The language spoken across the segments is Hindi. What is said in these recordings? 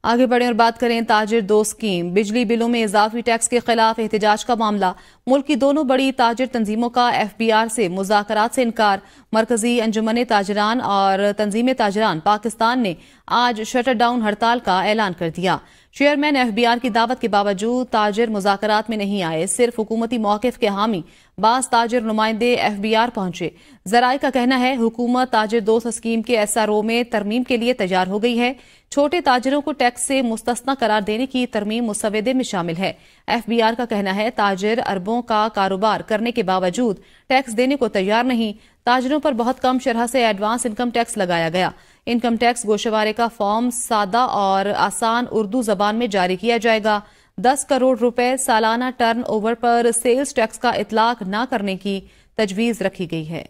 आगे बढ़ें और बात करें ताजिर दो स्कीम। बिजली बिलों में इजाफी टैक्स के खिलाफ एहतजाज का मामला। मुल्क की दोनों बड़ी ताजिर तंजीमों का FBR से मुज़ाकरात से इनकार। मरकजी अंजुमन ताजिरान और तंजीम ताजिरान पाकिस्तान ने आज शटर डाउन हड़ताल का ऐलान कर दिया। चेयरमैन FBR की दावत के बावजूद ताजिर मुज़ाकरात में नहीं आए। सिर्फ हुकूमती मौक़िफ़ के हामी बास ताजिर नुमाइंदे FBR पहुंचे। ज़राए का कहना है हुकूमत ताजिर दोस्त स्कीम के SRO में तरमीम के लिए तैयार हो गई है। छोटे ताजिरों को टैक्स से मुस्तस्ना करार देने की तरमीम मुसवदे में शामिल है। FBR का कहना है ताजिर अरबों का कारोबार करने के बावजूद टैक्स देने को तैयार नहीं। ताजिरों पर बहुत कम शरह से एडवांस इनकम टैक्स लगाया गया। इनकम टैक्स गोशवारे का फॉर्म सादा और आसान उर्दू जबान में जारी किया जाएगा। 10 करोड़ रुपए सालाना टर्न ओवर पर सेल्स टैक्स का इतलाक न करने की तजवीज रखी गई है।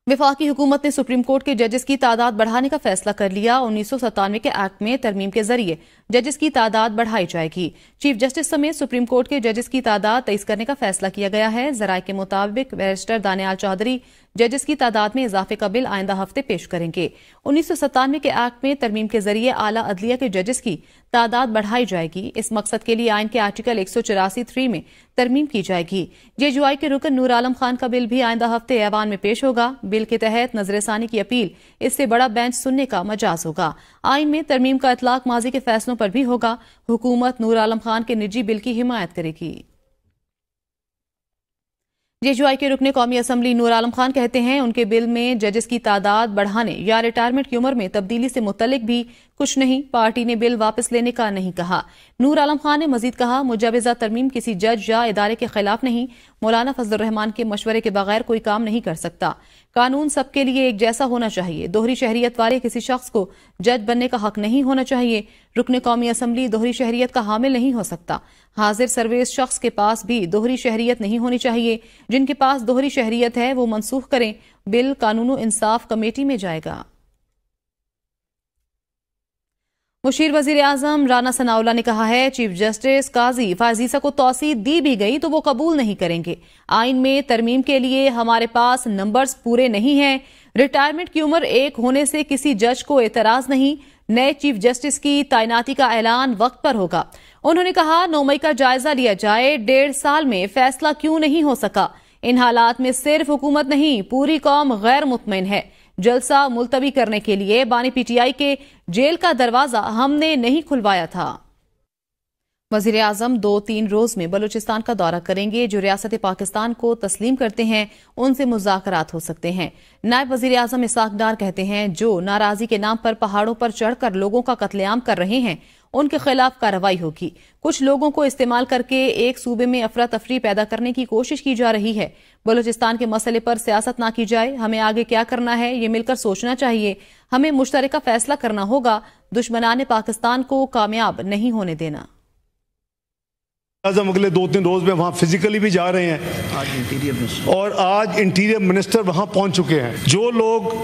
वफाकी हुकूमत ने सुप्रीम कोर्ट के जजेस की तादाद बढ़ाने का फैसला कर लिया। 1997 के एक्ट में तरमीम के जरिए जजेस की तादाद बढ़ाई जाएगी। चीफ जस्टिस समेत सुप्रीम कोर्ट के जजेस की तादाद 23 करने का फैसला किया गया है। जराये के मुताबिक बैरिस्टर दानियाल चौधरी जजेस की तादाद में इजाफे का बिल आइंदा हफ्ते पेश करेंगे। 1997 के एक्ट में तरमीम के जरिए आला अदलिया के जजेस की तादाद बढ़ाई जाएगी। इस मकसद के लिए आइन के आर्टिकल 184(3) में तरमीम की जाएगी। JUI के रुकन नूर आलम खान का बिल भी आइंदा हफ्ते ऐवान में पेश होगा। बिल के तहत नजरसानी की अपील इससे बड़ा बेंच सुनने का मजाज होगा। आइन में तरमीम का इतलाक माजी के फैसलों पर भी होगा। हुकूमत नूर आलम खान के निजी बिल की हिमायत करेगी। JUI के रुकने कौमी असम्बली नूर आलम खान कहते हैं उनके बिल में जजेस की तादाद बढ़ाने या रिटायरमेंट की उम्र में तब्दीली से मुतल्लिक भी कुछ नहीं। पार्टी ने बिल वापस लेने का नहीं कहा। नूर आलम खान ने मजीद कहा मुजवजा तरमीम किसी जज या इदारे के खिलाफ नहीं। मौलाना फजल रहमान के मशवरे के बगैर कोई काम नहीं कर सकता। कानून सबके लिए एक जैसा होना चाहिए। दोहरी शहरियत वाले किसी शख्स को जज बनने का हक नहीं होना चाहिए। रुकने कौमी असम्बली दोहरी शहरियत का हामिल नहीं हो सकता। हाजिर सर्विस शख्स के पास भी दोहरी शहरियत नहीं होनी चाहिए। जिनके पास दोहरी शहरियत है वो मनसूख करें। बिल कानून इंसाफ कमेटी में जाएगा। मुशीर वजीर आजम राना सनाउल्लाह ने कहा है चीफ जस्टिस काजी फाजीसा को तौसीद दी भी गई तो वो कबूल नहीं करेंगे। आइन में तरमीम के लिए हमारे पास नंबर्स पूरे नहीं हैं। रिटायरमेंट की उम्र 1 होने से किसी जज को एतराज नहीं। नए चीफ जस्टिस की तैनाती का ऐलान वक्त पर होगा। उन्होंने कहा 9 मई का जायजा लिया जाए। 1.5 साल में फैसला क्यों नहीं हो सका। इन हालात में सिर्फ हुकूमत नहीं पूरी कौम गैर मुतमईन है। जलसा मुलतवी करने के लिए बानी PTI के जेल का दरवाजा हमने नहीं खुलवाया था। वजीर आजम 2-3 रोज में बलूचिस्तान का दौरा करेंगे। जो रियासत पाकिस्तान को तस्लीम करते हैं उनसे मुज़ाकरात हो सकते हैं। नायब वजीर आजम इसाक डार कहते हैं जो नाराजगी के नाम पर पहाड़ों पर चढ़कर लोगों का कत्लेआम कर रहे हैं उनके खिलाफ कार्रवाई होगी। कुछ लोगों को इस्तेमाल करके एक सूबे में अफरा तफरी पैदा करने की कोशिश की जा रही है। बलूचिस्तान के मसले पर सियासत ना की जाए। हमें आगे क्या करना है ये मिलकर सोचना चाहिए। हमें मुश्तरका फैसला करना होगा। दुश्मनाने पाकिस्तान को कामयाब नहीं होने देना। आजम अगले 2-3 रोज में वहाँ फिजिकली भी जा रहे हैं और आज इंटीरियर मिनिस्टर वहाँ पहुँच चुके हैं। जो लोग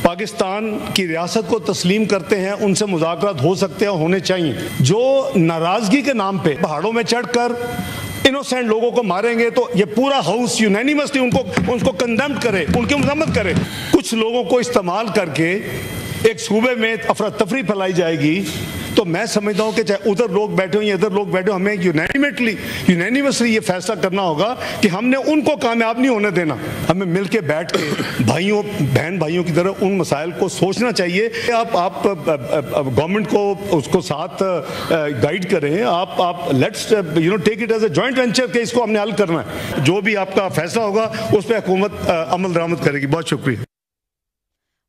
पाकिस्तान की रियासत को तस्लीम करते हैं उनसे मुज़ाकरात हो सकते हैं, होने चाहिए। जो नाराजगी के नाम पे पहाड़ों में चढ़कर इनोसेंट लोगों को मारेंगे तो ये पूरा हाउस यूनैनिमसली उनको कंडेम करे, उनकी मजम्मत करे। कुछ लोगों को इस्तेमाल करके एक सूबे में अफरा तफरी फैलाई जाएगी तो मैं समझता हूं कि चाहे उधर लोग बैठे हो या इधर लोग बैठे हो हमें यूनैनिमसली ये फैसला करना होगा कि हमने उनको कामयाब नहीं होने देना। हमें मिलके बैठ के भाइयों बहन भाइयों की तरह उन मसाइल को सोचना चाहिए। आप गवर्नमेंट को उसको साथ गाइड करें। आप let's take it as a joint venture के इसको हमने हल करना है। जो भी आपका फैसला होगा उस पर हुकूमत अमल दरामद करेगी। बहुत शुक्रिया।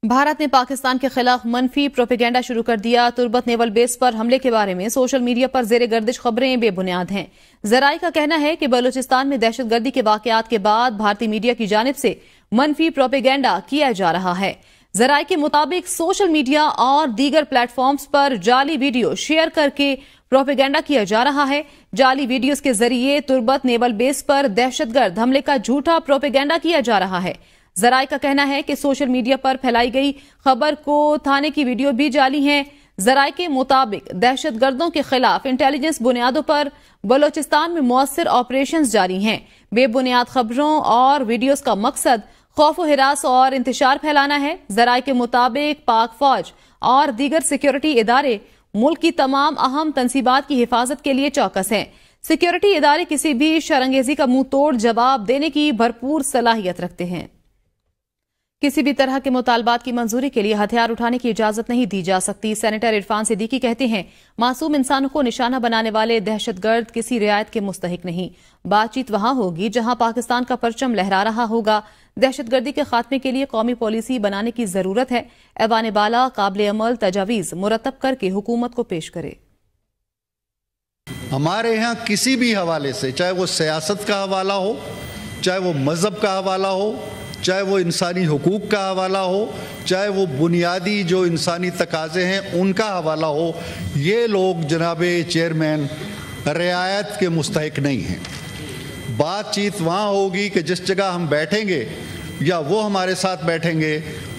भारत ने पाकिस्तान के खिलाफ मनफी प्रोपेगेंडा शुरू कर दिया। तुर्बत नेवल बेस पर हमले के बारे में सोशल मीडिया पर जेर गर्दिश खबरें बेबुनियाद हैं। जराये का कहना है कि बलूचिस्तान में दहशतगर्दी के वाकयात के बाद भारतीय मीडिया की जानिब से मनफी प्रोपेगेंडा किया जा रहा है। जराये के मुताबिक सोशल मीडिया और दीगर प्लेटफॉर्म्स पर जाली वीडियो शेयर करके प्रोपेगेंडा किया जा रहा है। जाली वीडियोस के जरिए तुर्बत नेवल बेस पर दहशतगर्द हमले का झूठा प्रोपेगेंडा किया जा रहा है। जराये का कहना है कि सोशल मीडिया पर फैलाई गई खबर को थाने की वीडियो भी जाली है। जराये के मुताबिक दहशतगर्दों के खिलाफ इंटेलिजेंस बुनियादों पर बलूचिस्तान में मौसर ऑपरेशंस जारी हैं। बेबुनियाद खबरों और वीडियोस का मकसद खौफ व हिरास और इंतशार फैलाना है। जराये के मुताबिक पाक फौज और दीगर सिक्योरिटी इदारे मुल्क की तमाम अहम तंसीबात की हिफाजत के लिए चौकस हैं। सिक्योरिटी इदारे किसी भी शरंगेजी का मुंह तोड़ जवाब देने की भरपूर सलाहियत रखते हैं। किसी भी तरह के मुतालबात की मंजूरी के लिए हथियार उठाने की इजाजत नहीं दी जा सकती। सेनेटर इरफान सिद्दीकी कहते हैं, मासूम इंसानों को निशाना बनाने वाले दहशतगर्द किसी रियायत के मुस्तहिक नहीं। बातचीत वहां होगी जहां पाकिस्तान का परचम लहरा रहा होगा। दहशतगर्दी के खात्मे के लिए कौमी पॉलिसी बनाने की जरूरत है। ऐवान बाला काबिल अमल तजावीज मुरतब करके हुकूमत को पेश करे। हमारे यहाँ किसी भी हवाले से, चाहे वो सियासत का हवाला हो, चाहे वो मजहब का हवाला हो, चाहे वो इंसानी हुकूक का हवाला हो, चाहे वो बुनियादी जो इंसानी तकाजे हैं उनका हवाला हो, ये लोग जनाब चेयरमैन रियायत के मुस्तहिक नहीं हैं। बातचीत वहाँ होगी कि जिस जगह हम बैठेंगे या वो हमारे साथ बैठेंगे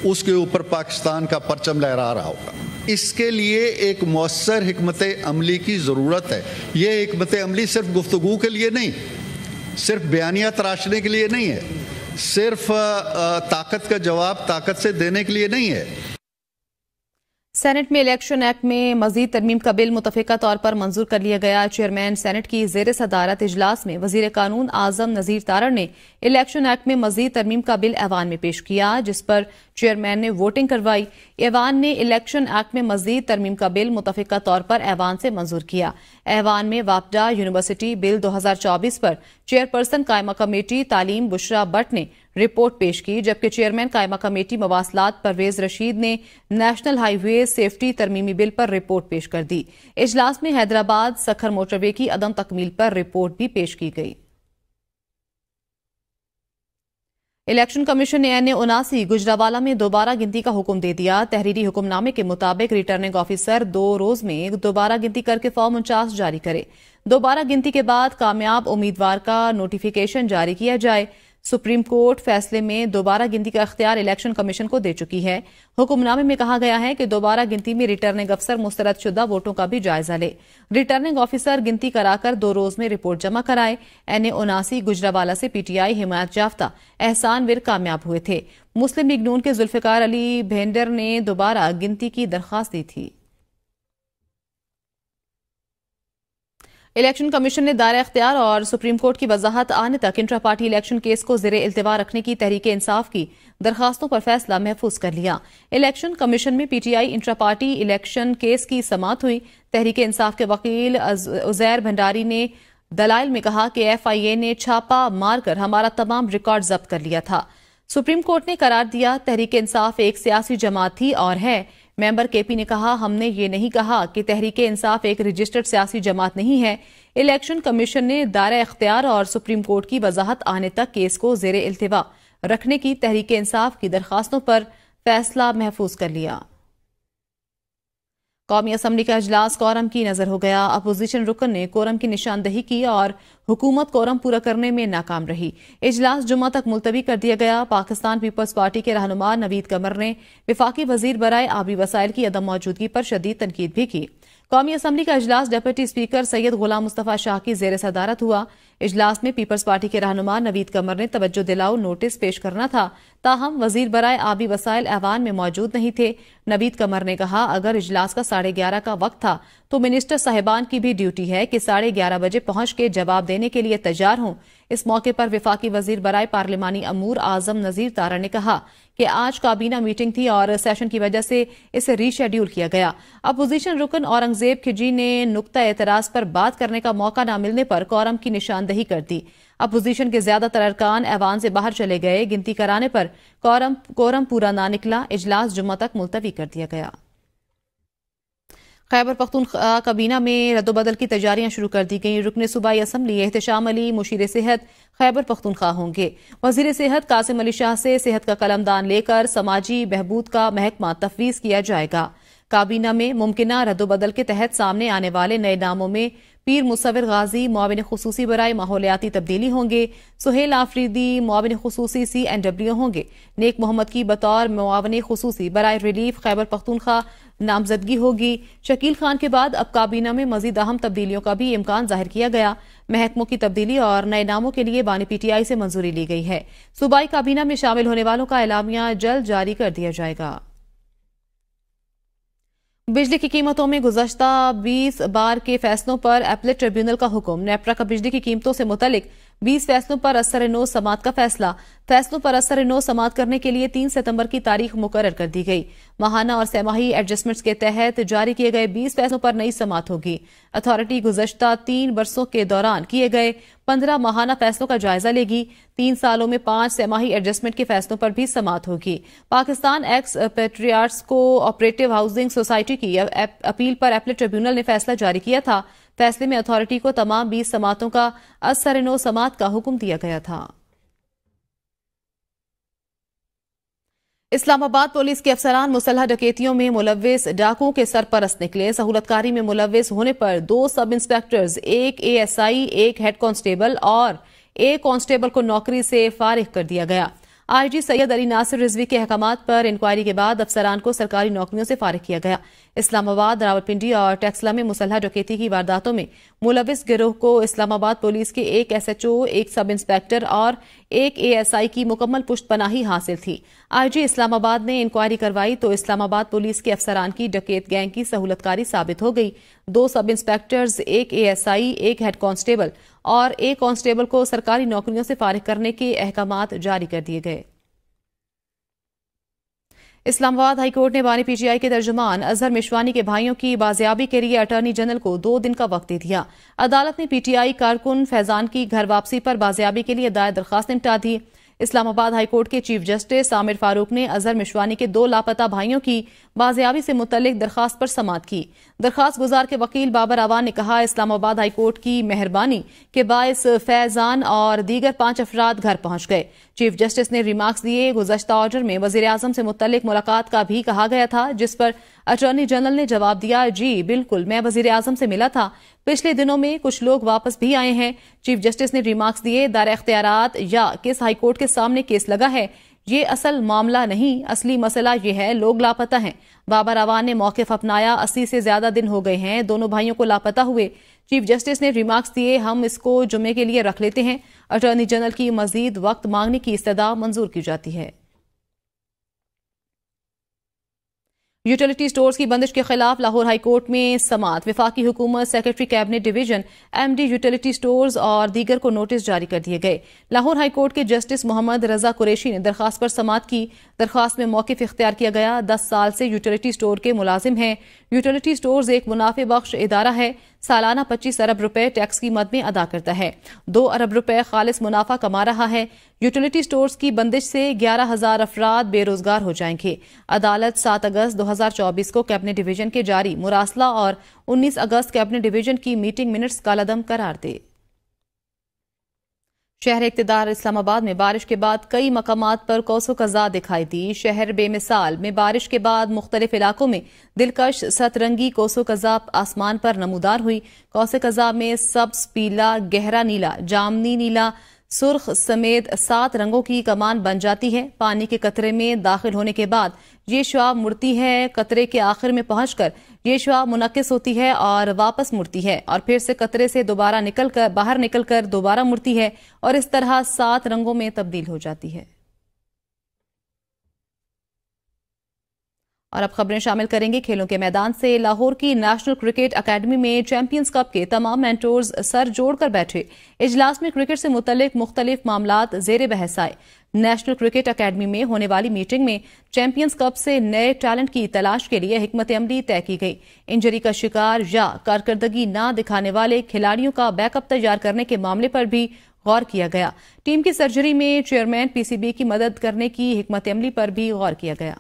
उसके ऊपर पाकिस्तान का परचम लहरा रहा होगा। इसके लिए एक मौसर हिकमत अमली की ज़रूरत है। ये हिकमत अमली सिर्फ गुफ्तगू के लिए नहीं, सिर्फ बयानिया तराशने के लिए नहीं है, सिर्फ ताकत का जवाब ताकत से देने के लिए नहीं है। सेनेट में इलेक्शन एक्ट में मजीद तरमीम का बिल मुतफिका तौर पर मंजूर कर लिया गया। चेयरमैन सेनेट की जेर सदारत इजलास में वजीर कानून आजम नजीर तारड़ ने इलेक्शन एक्ट में मजीद तरमीम का बिल ऐवान में पेश किया, जिस पर चेयरमैन ने वोटिंग करवाई। ऐवान ने इलेक्शन एक्ट में मजीद तरमीम का बिल मुतफिका तौर पर ऐवान से मंजूर किया। ऐवान में वापडा यूनिवर्सिटी बिल 2024 पर चेयरपर्सन कायमा कमेटी तालीम बुशरा बट ने रिपोर्ट पेश की, जबकि चेयरमैन कायमा कमेटी मवासलात परवेज रशीद ने नेशनल हाईवे सेफ्टी तरमीमी बिल पर रिपोर्ट पेश कर दी। इजलास में हैदराबाद सखर मोटरवे की अदम तकमील पर रिपोर्ट भी पेश की गई। इलेक्शन कमीशन ने एन79 गुजरावाला में दोबारा गिनती का हुक्म दे दिया। तहरीरी हुक्मनामे के मुताबिक रिटर्निंग ऑफिसर 2 रोज में दोबारा गिनती करके फॉर्म 49 जारी करे। दोबारा गिनती के बाद कामयाब उम्मीदवार का नोटिफिकेशन जारी किया जाए। सुप्रीम कोर्ट फैसले में दोबारा गिनती का इख्तियार इलेक्शन कमीशन को दे चुकी है। हुक्मनामे में कहा गया है कि दोबारा गिनती में रिटर्निंग अफसर मुस्तरदशुदा वोटों का भी जायजा ले। रिटर्निंग ऑफिसर गिनती कराकर 2 रोज में रिपोर्ट जमा कराए। एन79 गुजरावाला से पीटीआई हिमायत याफ्ता एहसान विर कामयाब हुए थे। मुस्लिम लीग नून के जुल्फिकार अली भेंडर ने दोबारा गिनती की दरखास्त दी थी। इलेक्शन कमीशन ने दायरा इख्तियार और सुप्रीम कोर्ट की वजाहत आने तक इंट्रा पार्टी इलेक्शन केस को ज़ेरे इल्तिवा रखने की तहरीक इंसाफ की दरखास्तों पर फैसला महफूज कर लिया। इलेक्शन कमीशन में PTI intra party election case की समाअत हुई। तहरीक इंसाफ के वकील उजैर भंडारी ने दलाइल में कहा कि FIA ने छापा मारकर हमारा तमाम रिकॉर्ड जब्त कर लिया था। सुप्रीम कोर्ट ने करार दिया तहरीक इंसाफ एक सियासी जमात थी और है। मेंबर केपी ने कहा, हमने ये नहीं कहा कि तहरीक इंसाफ एक रजिस्टर्ड सियासी जमात नहीं है। इलेक्शन कमीशन ने दायरा इख्तियार और सुप्रीम कोर्ट की वजाहत आने तक केस को ज़ेरे इल्तिवा रखने की तहरीक इंसाफ की दरखास्तों पर फैसला महफूज कर लिया। कौमी असम्बली का इजलास कोरम की नजर हो गया। अपोजिशन रुकन ने कोरम की निशानदही की और हुकूमत कोरम पूरा करने में नाकाम रही। इजलास जुम्मा तक मुलतवी कर दिया गया। पाकिस्तान पीपल्स पार्टी के रहनुमा नवीद कमर ने विफाकी वजीर बराए आबी वसाइल की अदम मौजूदगी पर शदीद तनकीद भी की। कौमी असम्बली का इजलास डिप्टी स्पीकर सैयद गुलाम मुस्तफा शाह की जेर सदारत हुआ। इजलास में पीपल्स पार्टी के रहनुमा नवीद कमर ने तवज्जो दिलाओ नोटिस पेश करना था, ताहम वजीर बराए आबी वसाइल ऐवान में मौजूद नहीं थे। नवीद कमर ने कहा, अगर इजलास का 11:30 का वक्त था तो मिनिस्टर साहिबान की भी ड्यूटी है कि 11:30 बजे पहुंच के जवाब देने के लिए तैयार हों। इस मौके पर विफाकी वजीर बराए पार्लिमानी अमूर आजम नजीर तारड़ ने कहा कि आज काबीना मीटिंग थी और सेशन की वजह से इसे रीशेड्यूल किया गया। अपोजिशन रुकन औरंगजेब खिजी ने नुक्ता एतराज पर बात करने का मौका न मिलने पर कोरम की निशानदही कर दी। अपोजिशन के ज्यादातर अरकान ऐवान से बाहर चले गए। गिनती कराने पर कोरम पूरा ना निकला। इजलास जुम्मा तक मुलतवी कर दिया गया। खैबर पख्तूनख्वा काबीना में रद्दोबदल की तैयारियां शुरू कर दी गई। रुकने सूबाई असम्बली एहतशाम अली मुशीर सेहत खैबर पख्तूनख्वा होंगे। वजीर सेहत कासिम अली शाह से सेहत का कलमदान लेकर समाजी बहबूद का महकमा तफवीज किया जाएगा। काबीना में मुमकिना रद्दोबदल के तहत सामने आने वाले नए नामों में पीर मुसव्विर गाजी मुआविन खुसूसी बराए माहौलियाती तब्दीली होंगे। सुहेल आफरीदी मुआविन खुसूसी CNW होंगे। नेक मोहम्मद की बतौर मुआविन खुसूसी बराए रिलीफ खैबर पख्तूनख्वा नामजदगी होगी। शकील खान के बाद अब काबीना में मजीद अहम तब्दीलियों का भी इम्कान जाहिर किया गया। महकमों की तब्दीली और नए नामों के लिए बानी PTI से मंजूरी ली गई है। सूबाई काबीना में शामिल होने वालों का एलामिया जल्द जारी कर दिया जाएगा। बिजली की कीमतों में गुज़श्ता 20 बार के फैसलों पर अपीलेट ट्रिब्यूनल का हुक्म। नेपरा का बिजली की कीमतों से मुतलिक 20 फैसलों पर असर-ए-नो समात का फैसला। फैसलों पर असर-ए-नो समात करने के लिए 3 सितंबर की तारीख मुकर्रर कर दी गई। माहाना और सहमाही एडजस्टमेंट्स के तहत जारी किए गए 20 फैसलों पर नई समात होगी। अथॉरिटी गुज़श्ता 3 बरसों के दौरान किए गए 15 माहाना फैसलों का जायजा लेगी। 3 सालों में 5 सहमाही एडजस्टमेंट के फैसलों पर भी समात होगी। Pakistan x पेट्रियार्ट्स co operative housing society की अपील पर अपीलेट ट्रिब्यूनल ने फैसला जारी किया था। फैसले में अथॉरिटी को तमाम 20 समातों का असर-ए-नो समात का हुक्म दिया गया था। इस्लामाबाद पुलिस के अफसरान मुसल्लह डकैतियों में मुलव्विस डाकुओं के सरपरस्त निकले। सहूलतकारी में मुलव्विस होने पर 2 सब इंस्पेक्टर्स, 1 ASI, 1 हेड कांस्टेबल और 1 कांस्टेबल को नौकरी से फारिग कर दिया गया। IG सैयद अली नासिर रिजवी के अहकामात पर इंक्वायरी के बाद अफसरान को सरकारी नौकरियों से फारिग किया गया। इस्लामाबाद, रावलपिंडी और टेक्सला में मुसल्लह डकैती की वारदातों में मुलव्विस गिरोह को इस्लामाबाद पुलिस के 1 SHO, 1 सब इंस्पेक्टर और 1 ASI की मुकम्मल पुष्टपनाही हासिल थी। IG इस्लामाबाद ने इंक्वायरी करवाई तो इस्लामाबाद पुलिस के अफसरान की डकैत गैंग की सहूलतकारी साबित हो गई। 2 सब इंस्पेक्टर्स, 1 ASI, 1 हेड कांस्टेबल और 1 कांस्टेबल को सरकारी नौकरियों से फारिग करने के अहकामात जारी कर दिए गए। इस्लामाबाद हाईकोर्ट ने बानी PTI के तर्जुमान अजहर मिशवानी के भाइयों की बाजियाबी के लिए अटॉर्नी जनरल को 2 दिन का वक्त दे दिया। अदालत ने PTI कारकुन फैजान की घर वापसी पर बाजियाबी के लिए दायर दरखास्त निपटा दी। इस्लामाबाद हाईकोर्ट के चीफ जस्टिस आमिर फारूक ने अजहर मिशवानी के 2 लापता भाइयों की बाजियाबी से मुतल्लिक दरखास्त पर समात की। दरखास्त गुजार के वकील बाबर अवान ने कहा, इस्लामाबाद हाईकोर्ट की मेहरबानी के बायस फैजान और दीगर 5 अफराद घर पहुंच गए। चीफ जस्टिस ने रिमार्क्स दिए। गुज़श्ता ऑर्डर में वज़ीर आज़म से मुतल्लिक मुलाकात का भी कहा गया था, जिस पर अटॉर्नी जनरल ने जवाब दिया, जी बिल्कुल, मैं वज़ीर आज़म से मिला था। पिछले दिनों में कुछ लोग वापस भी आए हैं। चीफ जस्टिस ने रिमार्क्स दिए, दायरा इख्तियारात या किस हाईकोर्ट के सामने केस लगा है, ये असल मामला नहीं, असली मसला ये है लोग लापता हैं। बाबर अवान ने मौक़िफ़ अपनाया, 80 से ज्यादा दिन हो गए हैं दोनों भाइयों को लापता हुए। चीफ जस्टिस ने रिमार्क्स दिए, हम इसको जुम्मे के लिए रख लेते हैं। अटॉर्नी जनरल की मजीद वक्त मांगने की इस्तदा मंजूर की जाती है। यूटिलिटी स्टोर्स की बंदिश के खिलाफ लाहौर हाईकोर्ट में समात। वफाकी हुकूमत, secretary cabinet division, MD utility stores और दीगर को नोटिस जारी कर दिए गए। लाहौर हाईकोर्ट के जस्टिस मोहम्मद रजा कुरैशी ने दरखास्त पर समात की। दरखास्त में मौक़िफ़ इख्तियार किया गया। 10 साल से यूटिलिटी स्टोर के मुलाजिम हैं। यूटिलिटी स्टोर्स एक मुनाफे बख्श इदारा है। सालाना 25 अरब रुपए टैक्स की मद में अदा करता है। 2 अरब रुपए खालिस मुनाफा कमा रहा है। यूटिलिटी स्टोर्स की बंदिश से 11,000 अफराद बेरोजगार हो जाएंगे। अदालत 7 अगस्त 2024 को कैबिनेट डिवीजन के जारी मुरासला और 19 अगस्त कैबिनेट डिवीजन की मीटिंग मिनट्स कालअदम करार दे। शहर इक़्तिदार इस्लामाबाद में बारिश के बाद कई मकामात पर कौसो कज़ा दिखाई दी। शहर बेमिसाल में बारिश के बाद मुख्तलिफ इलाकों में दिलकश सतरंगी कौसो कज़ा आसमान पर नमूदार हुई। कौसो कज़ा में सब्ज, पीला, गहरा नीला, जामनी नीला, सुर्ख समेत 7 रंगों की कमान बन जाती है। पानी के कतरे में दाखिल होने के बाद ये शुआ मुड़ती है। कतरे के आखिर में पहुंचकर ये शुआ मुनक्किस होती है और वापस मुड़ती है और फिर से कतरे से दोबारा बाहर निकलकर दोबारा मुड़ती है और इस तरह 7 रंगों में तब्दील हो जाती है। और अब खबरें शामिल करेंगे खेलों के मैदान से। लाहौर की नेशनल क्रिकेट अकेडमी में चैंपियंस कप के तमाम मेंटोर्स सर जोड़कर बैठे। इजलास में क्रिकेट से मुतल्लिक मुख्तलिफ मामलात जेर बहस आए। नेशनल क्रिकेट अकेडमी में होने वाली मीटिंग में चैंपियंस कप से नए टैलेंट की तलाश के लिए हिकमत अमली तय की गई। इंजरी का शिकार या कारकर्दगी न दिखाने वाले खिलाड़ियों का बैकअप तैयार करने के मामले पर भी गौर किया गया। टीम की सर्जरी में चेयरमैन PCB की मदद करने की हिकमत अमली पर भी गौर किया गया।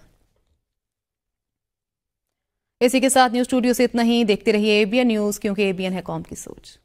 इसी के साथ न्यूज स्टूडियो से इतना ही। देखते रहिए ABN न्यूज, क्योंकि ABN है कौम की सोच।